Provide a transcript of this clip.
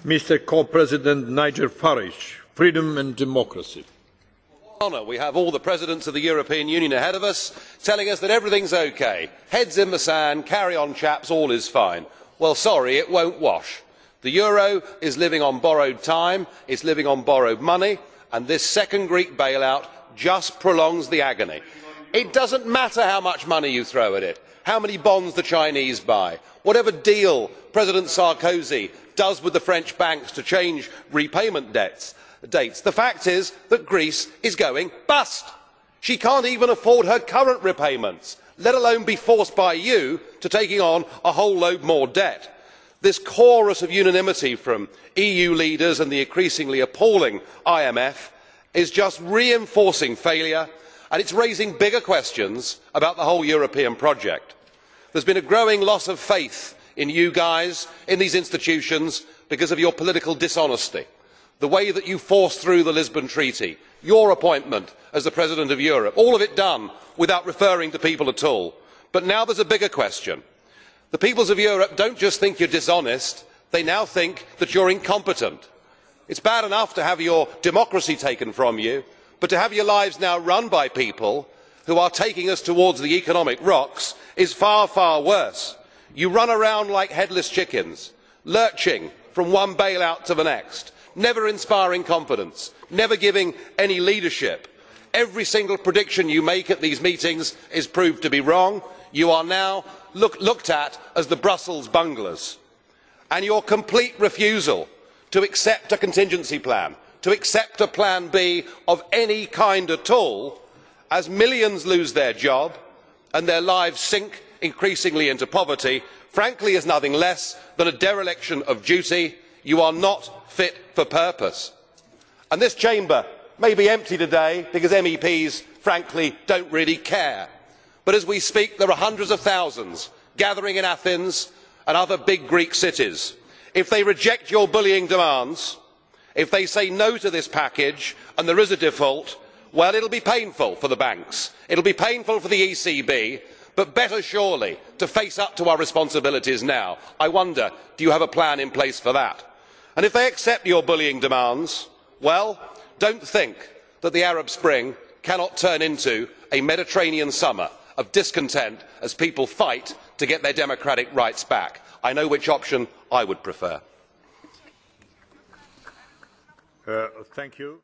Mr. Co-President Nigel Farage, Freedom and Democracy. Honour, we have all the presidents of the European Union ahead of us telling us that everything's okay. Heads in the sand, carry on chaps, all is fine. Well, sorry, it won't wash. The euro is living on borrowed time, it's living on borrowed money, and this second Greek bailout just prolongs the agony. It doesn't matter how much money you throw at it, how many bonds the Chinese buy, whatever deal President Sarkozy does with the French banks to change repayment dates. The fact is that Greece is going bust. She can't even afford her current repayments, let alone be forced by you to taking on a whole load more debt. This chorus of unanimity from EU leaders and the increasingly appalling IMF is just reinforcing failure, and it's raising bigger questions about the whole European project. There's been a growing loss of faith in you guys, in these institutions, because of your political dishonesty. The way that you forced through the Lisbon Treaty, your appointment as the President of Europe, all of it done without referring to people at all. But now there's a bigger question. The peoples of Europe don't just think you're dishonest, they now think that you're incompetent. It's bad enough to have your democracy taken from you, but to have your lives now run by people who are taking us towards the economic rocks is far, far worse. You run around like headless chickens, lurching from one bailout to the next, never inspiring confidence, never giving any leadership. Every single prediction you make at these meetings is proved to be wrong. You are now looked at as the Brussels bunglers. And your complete refusal to accept a contingency plan, to accept a plan B of any kind at all, as millions lose their job and their lives sink increasingly into poverty, frankly is nothing less than a dereliction of duty. You are not fit for purpose. And this chamber may be empty today because MEPs, frankly, don't really care. But as we speak, there are hundreds of thousands gathering in Athens and other big Greek cities. If they reject your bullying demands, if they say no to this package and there is a default, well, it'll be painful for the banks, it'll be painful for the ECB, but better surely to face up to our responsibilities now. I wonder, do you have a plan in place for that? And if they accept your bullying demands, well, don't think that the Arab Spring cannot turn into a Mediterranean summer of discontent as people fight to get their democratic rights back. I know which option I would prefer. Thank you.